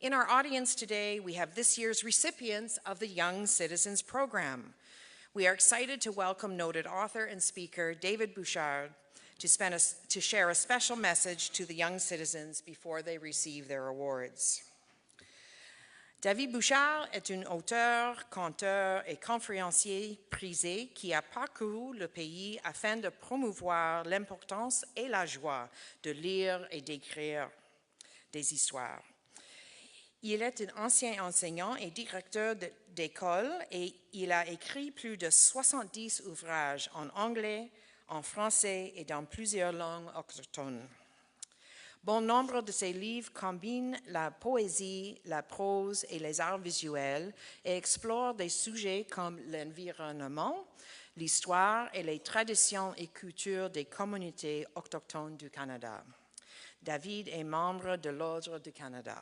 In our audience today, we have this year's recipients of the Young Citizens Program. We are excited to welcome noted author and speaker David Bouchard to share a special message to the young citizens before they receive their awards. David Bouchard est un auteur, conteur et conférencier prisé qui a parcouru le pays afin de promouvoir l'importance et la joie de lire et d'écrire des histoires. Il est un ancien enseignant et directeur d'école et il a écrit plus de 70 ouvrages en anglais, en français et dans plusieurs langues autochtones. Bon nombre de ses livres combinent la poésie, la prose et les arts visuels et explorent des sujets comme l'environnement, l'histoire et les traditions et cultures des communautés autochtones du Canada. David est membre de l'Ordre du Canada.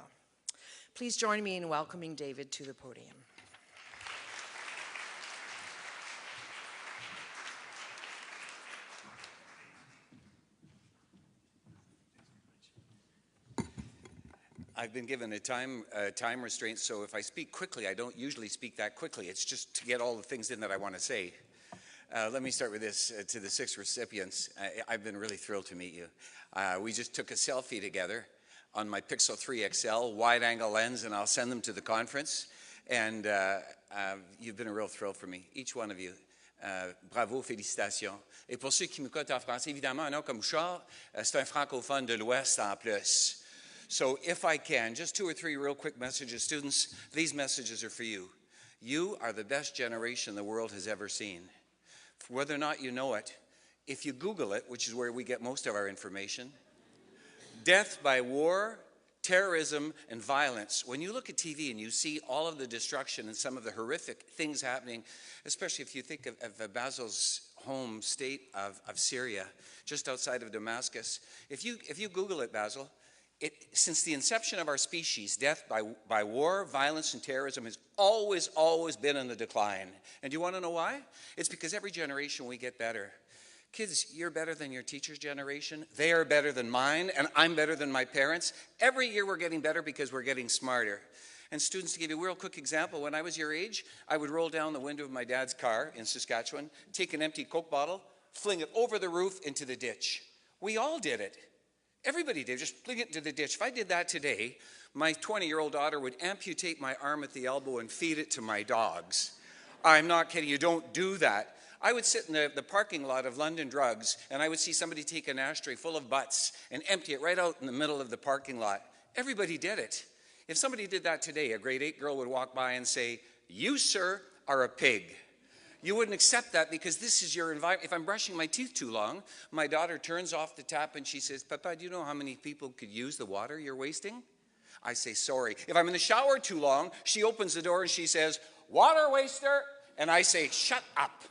Please join me in welcoming David to the podium. I've been given a time restraint, so if I speak quickly, I don't usually speak that quickly. It's just to get all the things in that I want to say. Let me start with this. To the 6 recipients, I've been really thrilled to meet you. We just took a selfie together on my Pixel 3 XL wide-angle lens, and I'll send them to the conference. And you've been a real thrill for me, each one of you. Bravo, félicitations. Et pour ceux qui m'écoutent en français, évidemment, un nom comme Bouchard, c'est un francophone de l'Ouest en plus. So if I can, just 2 or 3 real quick messages. Students, these messages are for you. You are the best generation the world has ever seen. Whether or not you know it, if you Google it, which is where we get most of our information, death by war, terrorism, and violence. When you look at TV and you see all of the destruction and some of the horrific things happening, especially if you think of Basil's home state of Syria, just outside of Damascus. If you Google it, Basil, since the inception of our species, death by war, violence, and terrorism has always been in the decline. And do you want to know why? It's because every generation we get better. Kids, you're better than your teacher's generation. They are better than mine, and I'm better than my parents. Every year we're getting better because we're getting smarter. And students, to give you a real quick example, when I was your age, I would roll down the window of my dad's car in Saskatchewan, take an empty Coke bottle, fling it over the roof into the ditch. We all did it. Everybody did, just fling it into the ditch. If I did that today, my 20-year-old daughter would amputate my arm at the elbow and feed it to my dogs. I'm not kidding, you don't do that. I would sit in the parking lot of London Drugs, and I would see somebody take an ashtray full of butts and empty it right out in the middle of the parking lot. Everybody did it. If somebody did that today, a grade 8 girl would walk by and say, "You, sir, are a pig." You wouldn't accept that because this is your environment. If I'm brushing my teeth too long, my daughter turns off the tap and she says, "Papa, do you know how many people could use the water you're wasting?" I say, "Sorry." If I'm in the shower too long, she opens the door and she says, "Water waster." And I say, "Shut up."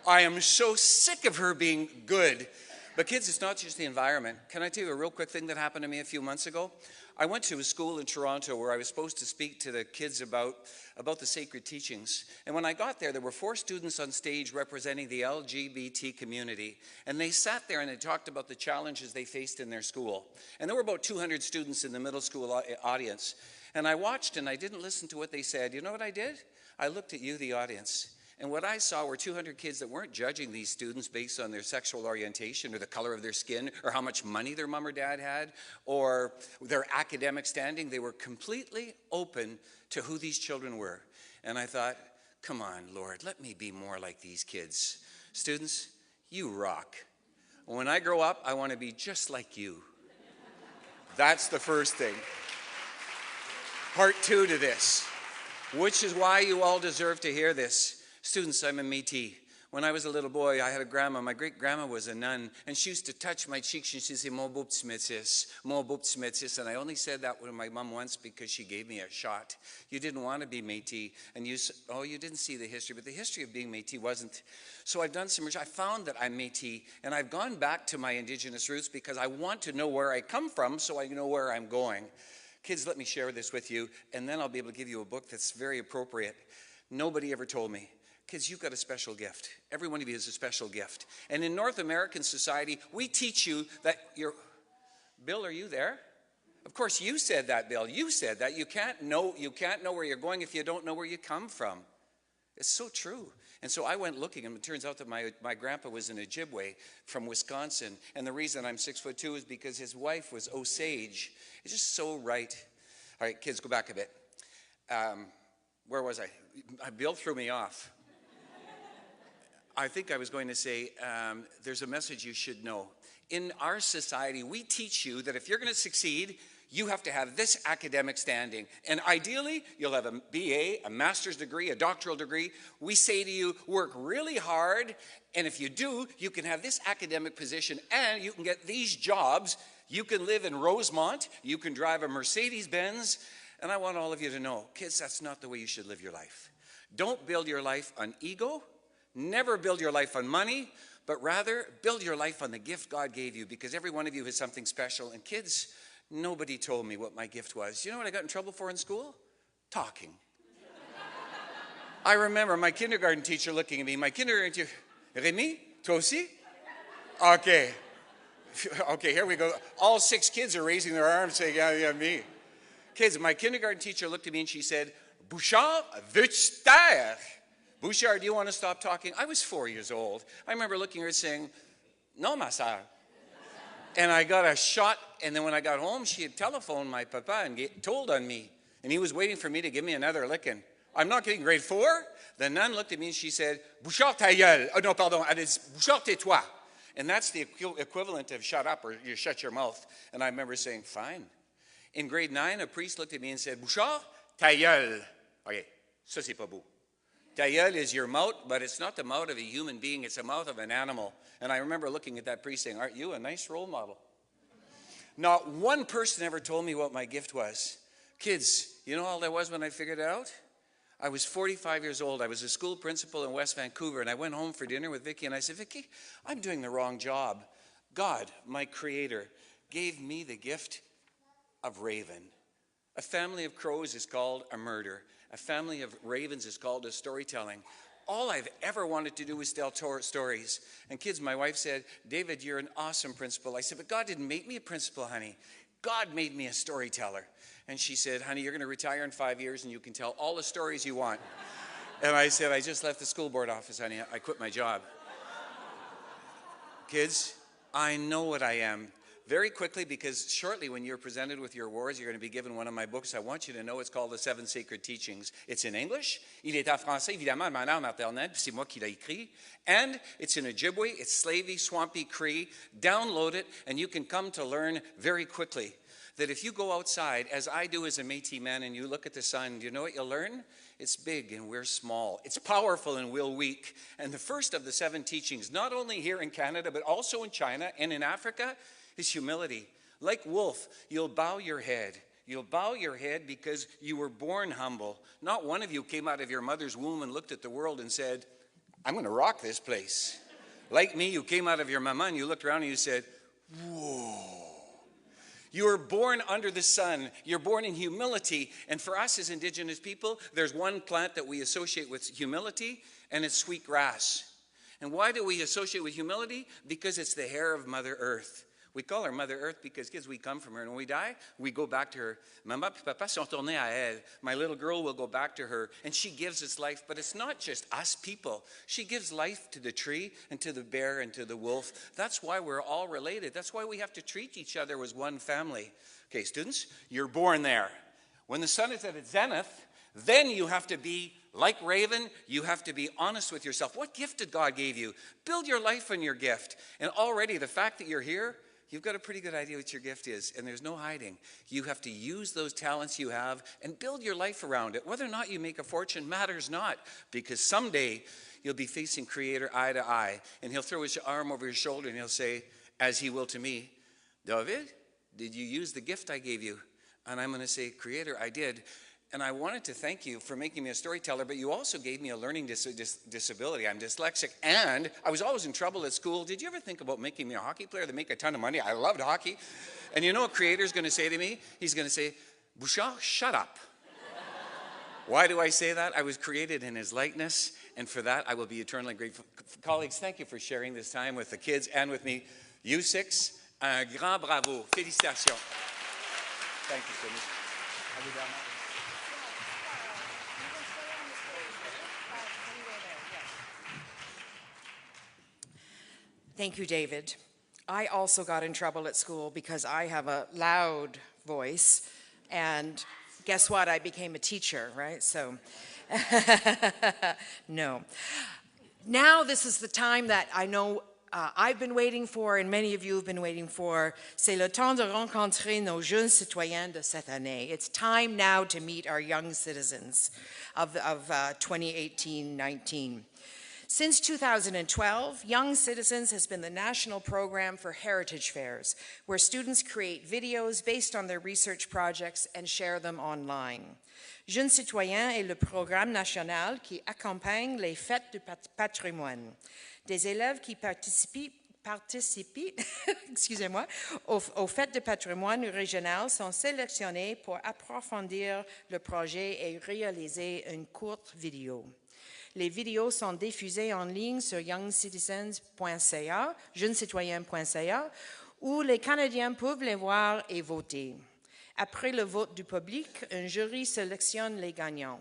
I am so sick of her being good. But kids, it's not just the environment. Can I tell you a real quick thing that happened to me a few months ago? I went to a school in Toronto where I was supposed to speak to the kids about the sacred teachings. And when I got there were 4 students on stage representing the LGBT community. And they sat there and they talked about the challenges they faced in their school. And there were about 200 students in the middle school audience. And I watched and I didn't listen to what they said. You know what I did? I looked at you, the audience. And what I saw were 200 kids that weren't judging these students based on their sexual orientation or the color of their skin or how much money their mom or dad had or their academic standing. They were completely open to who these children were. And I thought, come on, Lord, let me be more like these kids. Students, you rock. When I grow up, I want to be just like you. That's the first thing. Part 2 to this, which is why you all deserve to hear this. Students, I'm a Métis. When I was a little boy, I had a grandma. My great-grandma was a nun, and she used to touch my cheeks, and she'd say, "Mon beau petit métis, mon beau petit métis." And I only said that to my mom once because she gave me a shot. You didn't want to be Métis, and you didn't see the history, but the history of being Métis wasn't. So I've done some research. I found that I'm Métis, and I've gone back to my Indigenous roots because I want to know where I come from so I know where I'm going. Kids, let me share this with you, and then I'll be able to give you a book that's very appropriate. Nobody ever told me. Kids, you've got a special gift. Every one of you has a special gift. And in North American society, we teach you that Bill, are you there? Of course, you said that, Bill. You said that. You can't know where you're going if you don't know where you come from. It's so true. And so I went looking, and it turns out that my grandpa was an Ojibwe from Wisconsin. And the reason I'm 6'2" is because his wife was Osage. It's just so right. All right, kids, go back a bit. Where was I? Bill threw me off. I think I was going to say, there's a message you should know. In our society, we teach you that if you're going to succeed, you have to have this academic standing. And ideally, you'll have a BA, a master's degree, a doctoral degree. We say to you, work really hard, and if you do, you can have this academic position, and you can get these jobs. You can live in Rosemont. You can drive a Mercedes-Benz. And I want all of you to know, kids, that's not the way you should live your life. Don't build your life on ego. Never build your life on money, but rather build your life on the gift God gave you, because every one of you has something special. And kids, nobody told me what my gift was. You know what I got in trouble for in school? Talking. I remember my kindergarten teacher looking at me. My kindergarten teacher, Rémi, toi aussi? Okay. Okay, here we go. All 6 kids are raising their arms saying, yeah, me. Kids, my kindergarten teacher looked at me and she said, Bouchard, veux-tu taire? Bouchard, do you want to stop talking? I was 4 years old. I remember looking at her saying, non, ma sœur. And I got a shot, and then when I got home, she had telephoned my papa and told on me. And he was waiting for me to give me another licking. I'm not getting grade 4. The nun looked at me and she said, Bouchard, ta gueule. Oh, no, pardon. Elle dit, Bouchard, tais-toi. And that's the equivalent of shut up or you shut your mouth. And I remember saying, fine. In grade 9, a priest looked at me and said, Bouchard, ta gueule. Okay, ça c'est pas beau. Ta gueule is your mouth, but it's not the mouth of a human being, it's the mouth of an animal. And I remember looking at that priest saying, aren't you a nice role model? Not one person ever told me what my gift was. Kids, you know all that was when I figured it out? I was 45 years old. I was a school principal in West Vancouver, and I went home for dinner with Vicky, and I said, Vicky, I'm doing the wrong job. God, my creator, gave me the gift of raven. A family of crows is called a murder. A family of ravens is called a storytelling. All I've ever wanted to do was tell stories. And kids, my wife said, David, you're an awesome principal. I said, but God didn't make me a principal, honey. God made me a storyteller. And she said, honey, you're going to retire in 5 years and you can tell all the stories you want. And I said, I just left the school board office, honey. I quit my job. Kids, I know what I am. Very quickly, because shortly when you're presented with your awards, you're going to be given one of my books. I want you to know it's called The 7 Sacred Teachings. It's in English. Il est en français, évidemment, ma langue maternelle, puis c'est moi qui l'ai écrit. And it's in Ojibwe. It's Slavey, Swampy, Cree. Download it, and you can come to learn very quickly that if you go outside, as I do as a Métis man, and you look at the sun, do you know what you'll learn? It's big and we're small. It's powerful and we're weak. And the first of the 7 teachings, not only here in Canada, but also in China and in Africa, is humility. Like wolf, you'll bow your head. You'll bow your head because you were born humble. Not one of you came out of your mother's womb and looked at the world and said, I'm going to rock this place. Like me, you came out of your mama and you looked around and you said, whoa. You were born under the sun. You're born in humility. And for us as Indigenous people, there's one plant that we associate with humility, and it's sweet grass. And why do we associate with humility? Because it's the hair of Mother Earth. We call her Mother Earth because, kids, we come from her. And when we die, we go back to her. Maman et papa sont tournés à elle. My little girl will go back to her. And she gives us life. But it's not just us people. She gives life to the tree and to the bear and to the wolf. That's why we're all related. That's why we have to treat each other as one family. Okay, students, you're born there. When the sun is at its zenith, then you have to be like Raven. You have to be honest with yourself. What gift did God give you? Build your life on your gift. And already the fact that you're here, you've got a pretty good idea what your gift is, and there's no hiding. You have to use those talents you have and build your life around it. Whether or not you make a fortune matters not, because someday you'll be facing Creator eye to eye, and he'll throw his arm over your shoulder and he'll say, as he will to me, David, did you use the gift I gave you? And I'm going to say, Creator, I did. And I wanted to thank you for making me a storyteller, but you also gave me a learning disability. I'm dyslexic, and I was always in trouble at school. Did you ever think about making me a hockey player to make a ton of money? I loved hockey. And you know what Creator's going to say to me? He's going to say, Bouchard, shut up. Why do I say that? I was created in his likeness, and for that I will be eternally grateful. Colleagues, thank you for sharing this time with the kids and with me. You 6, un grand bravo. Félicitations. Thank you, Cindy. I'll be down that way. Thank you, David. I also got in trouble at school because I have a loud voice, and guess what? I became a teacher, right? So, no. Now this is the time that I know I've been waiting for, and many of you have been waiting for. C'est le temps de rencontrer nos jeunes citoyens de cette année. It's time now to meet our young citizens of 2018-19. Since 2012, Young Citizens has been the national program for heritage fairs, where students create videos based on their research projects and share them online. Jeunes Citoyens est le programme national qui accompagne les fêtes du patrimoine. Des élèves qui participent excusez-moi, aux fêtes de patrimoine régional sont sélectionnés pour approfondir le projet et réaliser une courte vidéo. Les vidéos sont diffusées en ligne sur youngcitizens.ca, jeunescitoyens.ca, où les Canadiens peuvent les voir et voter. Après le vote du public, un jury sélectionne les gagnants.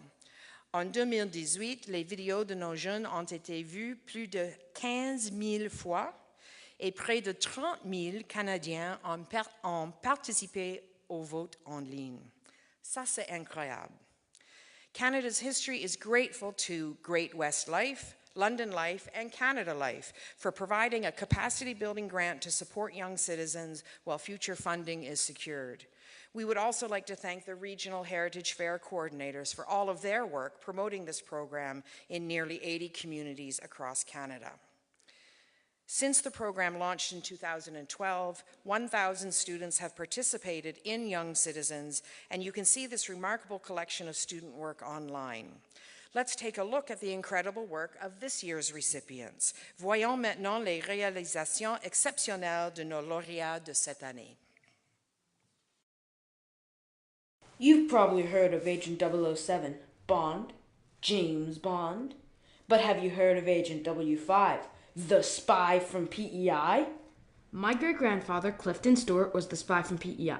En 2018, les vidéos de nos jeunes ont été vues plus de 15 000 fois et près de 30 000 Canadiens ont participé au vote en ligne. Ça, c'est incroyable. Canada's history is grateful to Great West Life, London Life, and Canada Life for providing a capacity-building grant to support young citizens while future funding is secured. We would also like to thank the Regional Heritage Fair coordinators for all of their work promoting this program in nearly 80 communities across Canada. Since the program launched in 2012, 1,000 students have participated in Young Citizens, and you can see this remarkable collection of student work online. Let's take a look at the incredible work of this year's recipients. Voyons maintenant les réalisations exceptionnelles de nos lauréats de cette année. You've probably heard of Agent 007, Bond, James Bond. But have you heard of Agent W5, the spy from PEI? My great-grandfather, Clifton Stewart, was the spy from PEI.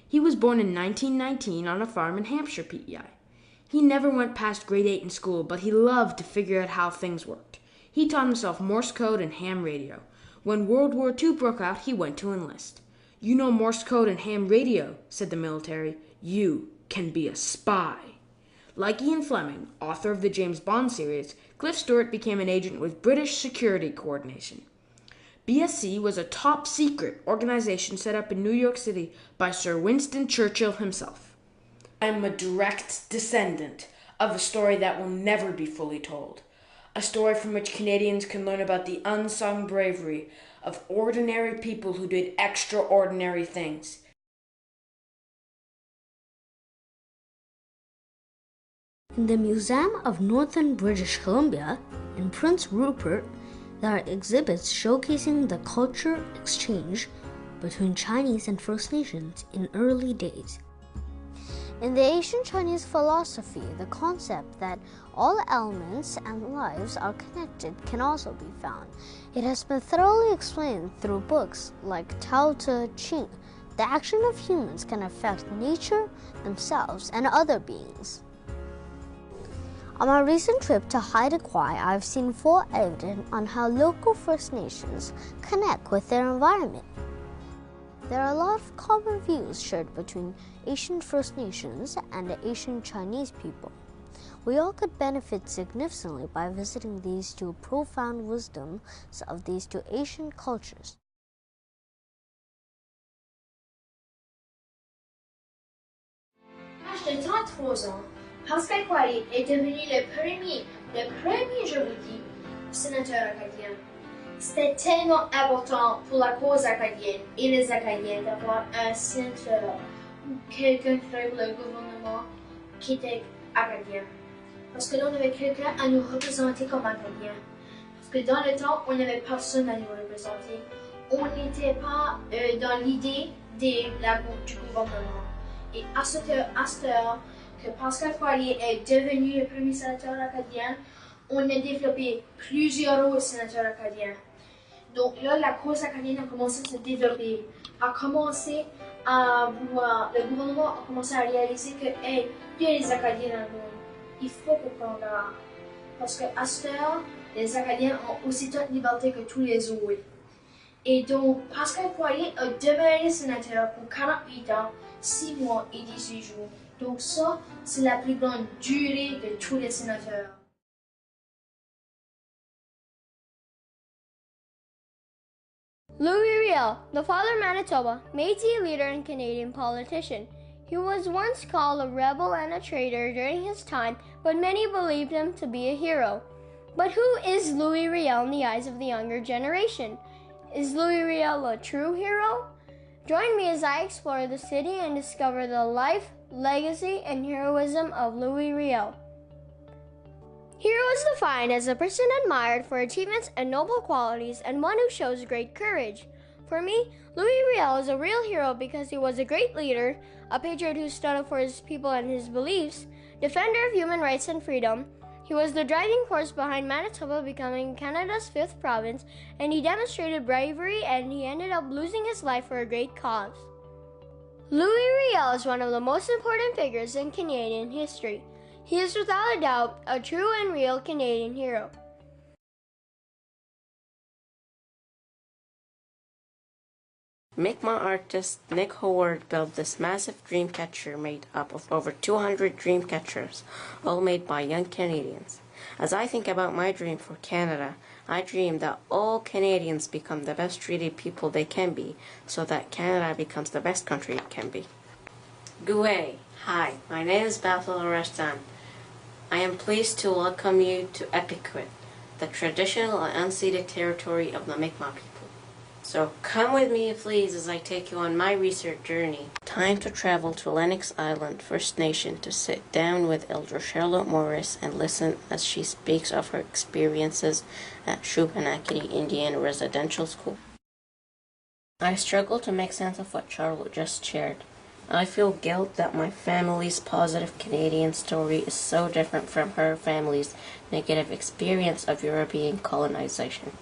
He was born in 1919 on a farm in Hampshire, PEI. He never went past grade 8 in school, but he loved to figure out how things worked. He taught himself Morse code and ham radio. When World War II broke out, he went to enlist. You know Morse code and ham radio, said the military. You can be a spy. Like Ian Fleming, author of the James Bond series, Cliff Stewart became an agent with British Security Coordination. BSC was a top-secret organization set up in New York City by Sir Winston Churchill himself. I am a direct descendant of a story that will never be fully told. A story from which Canadians can learn about the unsung bravery of ordinary people who did extraordinary things. In the Museum of Northern British Columbia in Prince Rupert, there are exhibits showcasing the culture exchange between Chinese and First Nations in early days. In the ancient Chinese philosophy, the concept that all elements and lives are connected can also be found. It has been thoroughly explained through books like Tao Te Ching. The action of humans can affect nature, themselves, and other beings. On my recent trip to Haida Gwaii, I've seen full evidence on how local First Nations connect with their environment. There are a lot of common views shared between Asian First Nations and the Asian Chinese people. We all could benefit significantly by visiting these two profound wisdoms of these two Asian cultures. À l'âge de 33 ans, Pascal Poirier est devenu le premier, je vous dis, sénateur acadien. C'était tellement important pour la cause acadienne et les Acadiens d'avoir un sénateur ou quelqu'un qui travaille pour le gouvernement qui était acadien. Parce que l'on avait quelqu'un à nous représenter comme Acadiens. Parce que dans le temps, on n'avait personne à nous représenter. On n'était pas dans l'idée du gouvernement. Et à cette heure, que Pascal Poirier est devenu le premier sénateur acadien, on a développé plusieurs autres sénateurs acadiens. Donc là, la cause acadienne a commencé à se développer, a commencé le gouvernement a commencé à réaliser que, hey, il y a les Acadiens dans le monde. Il faut qu'on garde. Parce qu'à cette heure, les Acadiens ont aussi toute liberté que tous les autres. Et donc, Pascal Poirier a demeuré sénateur pour 48 ans, 6 mois et 18 jours. Donc ça, c'est la plus grande durée de tous les sénateurs. Louie Riel, the father of Manitoba, Métis leader and Canadian politician. He was once called a rebel and a traitor during his time, but many believed him to be a hero. But who is Louie Riel in the eyes of the younger generation? Is Louie Riel a true hero? Join me as I explore the city and discover the life, legacy, and heroism of Louie Riel. Hero is defined as a person admired for achievements and noble qualities and one who shows great courage. For me, Louie Riel is a real hero because he was a great leader, a patriot who stood up for his people and his beliefs, defender of human rights and freedom. He was the driving force behind Manitoba becoming Canada's 5th province, and he demonstrated bravery and he ended up losing his life for a great cause. Louie Riel is one of the most important figures in Canadian history. He is without a doubt a true and real Canadian hero. Mi'kmaq artist Nick Howard built this massive dream catcher made up of over 200 dream catchers, all made by young Canadians. As I think about my dream for Canada, I dream that all Canadians become the best treated people they can be, so that Canada becomes the best country it can be. Gouay, hi, my name is Bathil Arastan. I am pleased to welcome you to Epiquet, the traditional and unceded territory of the Mi'kmaq people. So come with me, please, as I take you on my research journey. Time to travel to Lennox Island First Nation to sit down with Elder Charlotte Morris and listen as she speaks of her experiences at Shubenacadie Indian Residential School. I struggle to make sense of what Charlotte just shared. I feel guilt that my family's positive Canadian story is so different from her family's negative experience of European colonization.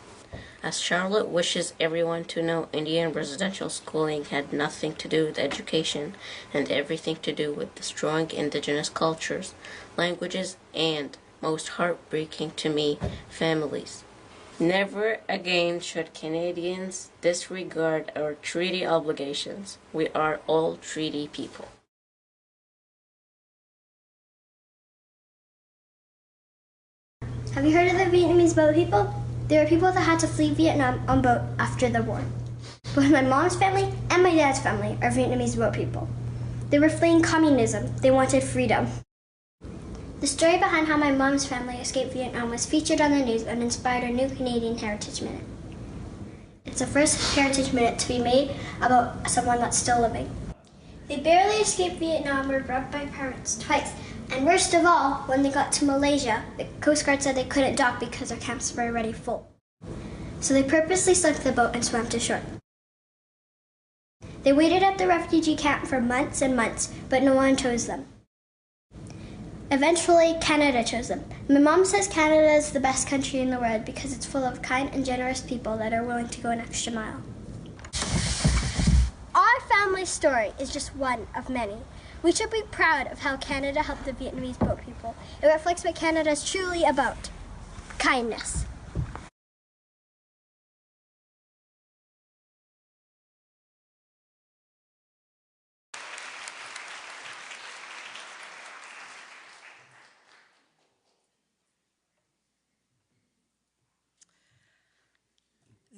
As Charlotte wishes everyone to know, Indian residential schooling had nothing to do with education and everything to do with destroying Indigenous cultures, languages, and, most heartbreaking to me, families. Never again should Canadians disregard our treaty obligations. We are all treaty people. Have you heard of the Vietnamese boat people? They were people that had to flee Vietnam on boat after the war. Both my mom's family and my dad's family are Vietnamese boat people. They were fleeing communism. They wanted freedom. The story behind how my mom's family escaped Vietnam was featured on the news and inspired a new Canadian Heritage Minute. It's the first Heritage Minute to be made about someone that's still living. They barely escaped Vietnam, were robbed by pirates twice, and worst of all, when they got to Malaysia, the Coast Guard said they couldn't dock because their camps were already full. So they purposely sunk the boat and swam to shore. They waited at the refugee camp for months and months, but no one chose them. Eventually, Canada chose them. My mom says Canada is the best country in the world because it's full of kind and generous people that are willing to go an extra mile. Our family's story is just one of many. We should be proud of how Canada helped the Vietnamese boat people. It reflects what Canada is truly about: kindness.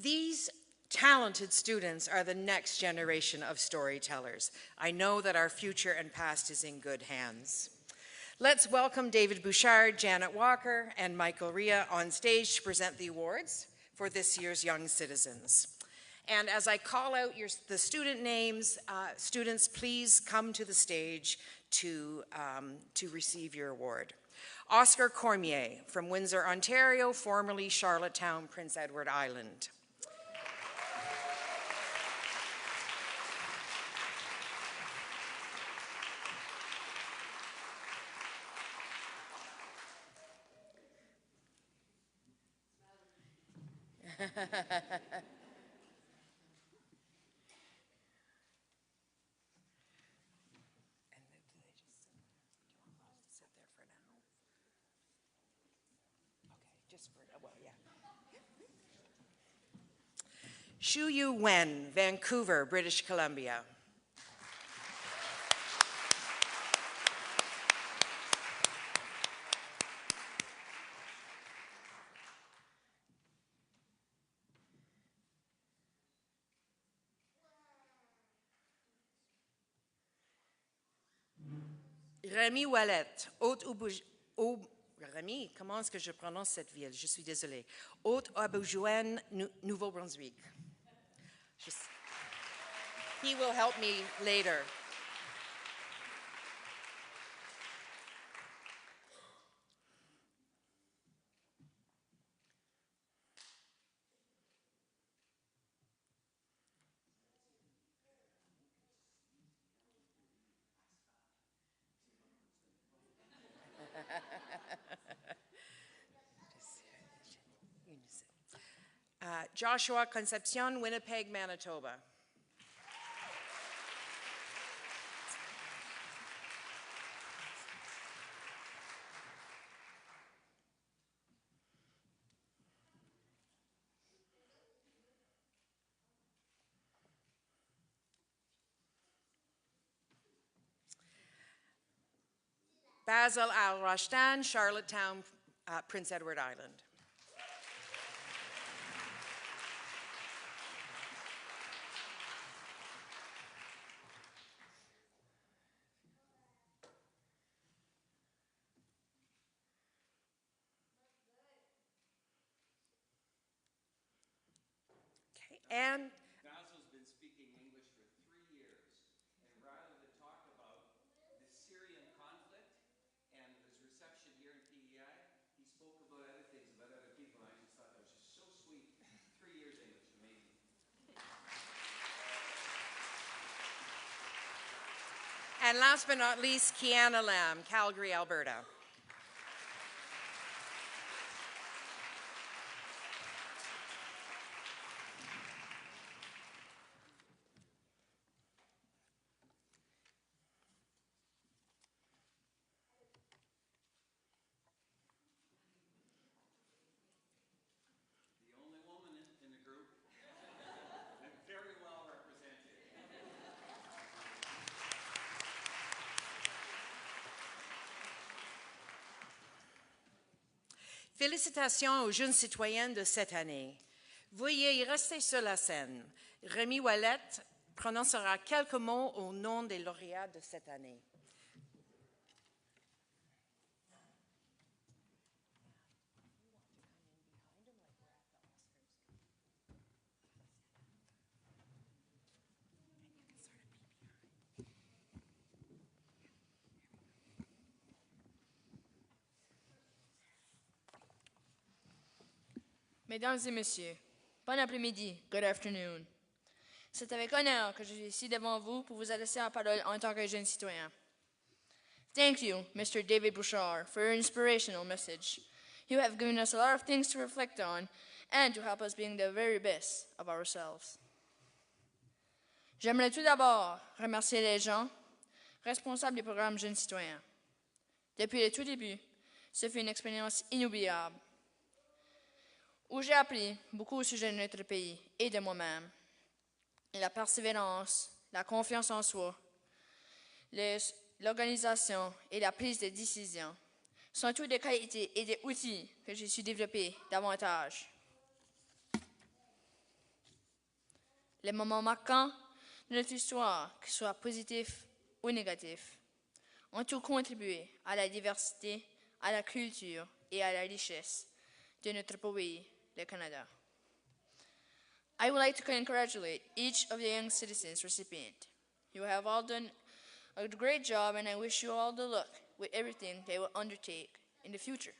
These talented students are the next generation of storytellers. I know that our future and past is in good hands. Let's welcome David Bouchard, Janet Walker, and Michael Riel on stage to present the awards for this year's Young Citizens. And as I call out the student names, students, please come to the stage to receive your award. Oscar Cormier from Windsor, Ontario, formerly Charlottetown, Prince Edward Island. whisper it. Well, yeah. Shu Yu Wen, Vancouver, British Columbia. Rémi Ouellette, Rémi, comment est-ce que je prononce cette ville? Je suis désolée. Haute-Auboujoine, Nouveau-Brunswick. He will help me later. Joshua Concepcion, Winnipeg, Manitoba. Basil Al-Rashdan, Charlottetown, Prince Edward Island. Okay, and Basil's been speaking English for 3 years, and rather than talk about the Syrian conflict and his reception here in PEI, he spoke about other things, about other people, and I just thought that was just so sweet. 3 years English, amazing. And last but not least, Kiana Lam, Calgary, Alberta. The only woman in the group, and very well represented. Félicitations aux jeunes citoyennes de cette année. Veuillez y rester sur la scène. Rémi Ouellette prononcera quelques mots au nom des lauréats de cette année. Mesdames et messieurs, bon après-midi, good afternoon. C'est avec honneur que je suis ici devant vous pour vous adresser la parole en tant que jeune citoyen. Thank you, Mr. David Bouchard, for your inspirational message. You have given us a lot of things to reflect on and to help us being the very best of ourselves. J'aimerais tout d'abord remercier les gens responsables du programme Jeunes citoyens. Depuis le tout début, ce fut une expérience inoubliable, où j'ai appris beaucoup au sujet de notre pays et de moi-même. La persévérance, la confiance en soi, l'organisation et la prise de décision sont toutes des qualités et des outils que j'ai su développer davantage. Les moments marquants de notre histoire, qu'ils soient positifs ou négatifs, ont tout contribué à la diversité, à la culture et à la richesse de notre pays, le Canada. I would like to congratulate each of the young citizens recipient. You have all done a great job, and I wish you all the luck with everything they will undertake in the future.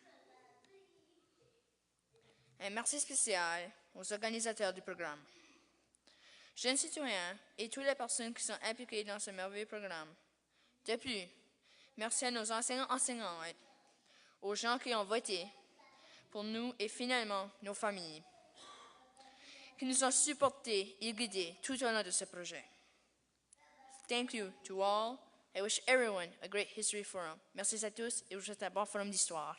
Un merci spécial aux organisateurs du programme, jeunes citoyens et toutes les personnes qui sont impliquées dans ce merveilleux programme. De plus, merci à nos enseignants-enseignantes, aux gens qui ont voté pour nous et finalement nos familles, qui nous ont supportés et guidés tout au long de ce projet. Thank you to all. I wish everyone a great history forum. Merci à tous et je vous souhaite un bon forum d'histoire.